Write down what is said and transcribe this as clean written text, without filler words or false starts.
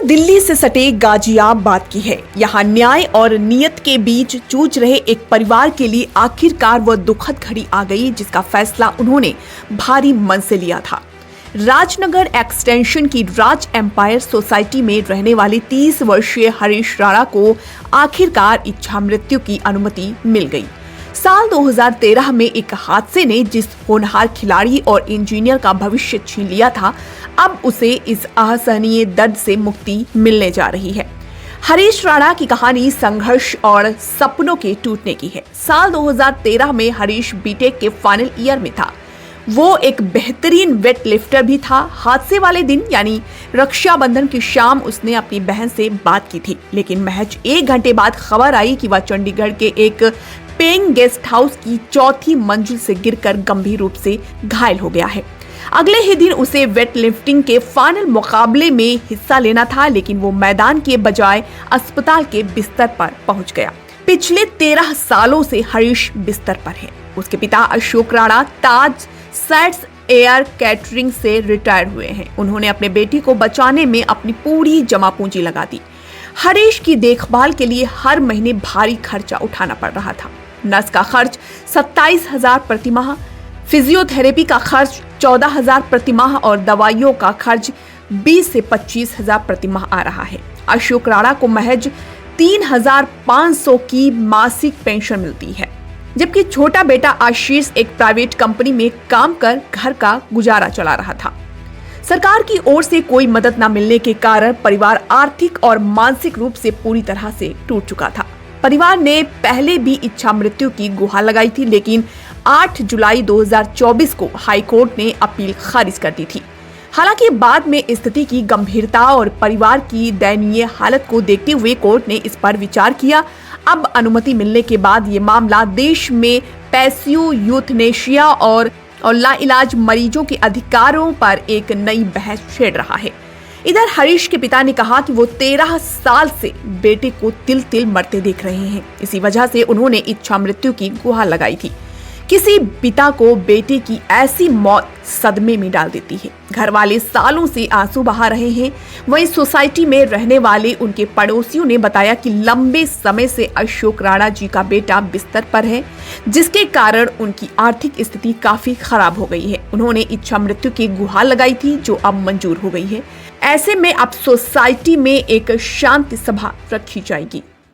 दिल्ली से सटे गाजियाबाद की है। यहाँ न्याय और नियत के बीच जूझ रहे एक परिवार के लिए आखिरकार वह दुखद घड़ी आ गई जिसका फैसला उन्होंने भारी मन से लिया था। राजनगर एक्सटेंशन की राज एम्पायर सोसाइटी में रहने वाले 30 वर्षीय हरीश राणा को आखिरकार इच्छा मृत्यु की अनुमति मिल गई। साल 2013 में एक हादसे ने जिस होनहार खिलाड़ी और इंजीनियर का भविष्य छीन लिया था, अब उसे इस असहनीय दर्द से मुक्ति मिलने जा रही है। हरीश राणा की कहानी संघर्ष और सपनों के टूटने की है। साल 2013 में हरीश बीटेक के फाइनल ईयर में था। वो एक बेहतरीन वेट लिफ्टर भी था। हादसे वाले दिन यानी रक्षाबंधन की शाम उसने अपनी बहन से बात की थी, लेकिन महज 1 घंटे बाद खबर आई कि वह चंडीगढ़ के एक पेइंग गेस्ट हाउस की 4थी मंजिल से गिरकर गंभीर रूप से घायल हो गया है। अगले ही दिन उसे वेट लिफ्टिंग के फाइनल मुकाबले में हिस्सा लेना था, लेकिन वो मैदान के बजाय अस्पताल के बिस्तर पर पहुंच गया। पिछले 13 सालों से हरीश बिस्तर पर है। उसके पिता अशोक राणा ताज सेट्स एयर कैटरिंग से रिटायर हुए हैं। उन्होंने अपने बेटी को बचाने में अपनी पूरी जमा पूंजी लगा दी। हरीश की देखभाल के लिए हर महीने भारी खर्चा उठाना पड़ रहा था। नर्स का खर्च 27,000 प्रति माह, फिजियोथेरेपी का खर्च 14,000 प्रति माह और दवाइयों का खर्च 20 से 25,000 प्रति माह आ रहा है। अशोक राणा को महज 3,500 की मासिक पेंशन मिलती है, जबकि छोटा बेटा आशीष एक प्राइवेट कंपनी में काम कर घर का गुजारा चला रहा था। सरकार की ओर से कोई मदद न मिलने के कारण परिवार आर्थिक और मानसिक रूप से पूरी तरह से टूट चुका था। परिवार ने पहले भी इच्छा मृत्यु की गुहार लगाई थी, लेकिन 8 जुलाई 2024 को हाई कोर्ट ने अपील खारिज कर दी थी। हालांकि बाद में स्थिति की गंभीरता और परिवार की दयनीय हालत को देखते हुए कोर्ट ने इस पर विचार किया। अब अनुमति मिलने के बाद ये मामला देश में पैसियो यूथनेशिया और लाइलाज मरीजों के अधिकारों पर एक नई बहस छेड़ रहा है। इधर हरीश के पिता ने कहा कि वो 13 साल से बेटे को तिल तिल मरते देख रहे हैं। इसी वजह से उन्होंने इच्छा मृत्यु की गुहार लगाई थी। किसी पिता को बेटे की ऐसी मौत सदमे में डाल देती है। घर वाले सालों से आंसू बहा रहे हैं। वहीं सोसाइटी में रहने वाले उनके पड़ोसियों ने बताया कि लंबे समय से अशोक राणा जी का बेटा बिस्तर पर है, जिसके कारण उनकी आर्थिक स्थिति काफी खराब हो गई है। उन्होंने इच्छा मृत्यु की गुहार लगाई थी, जो अब मंजूर हो गई है। ऐसे में अब सोसाइटी में एक शांति सभा रखी जाएगी।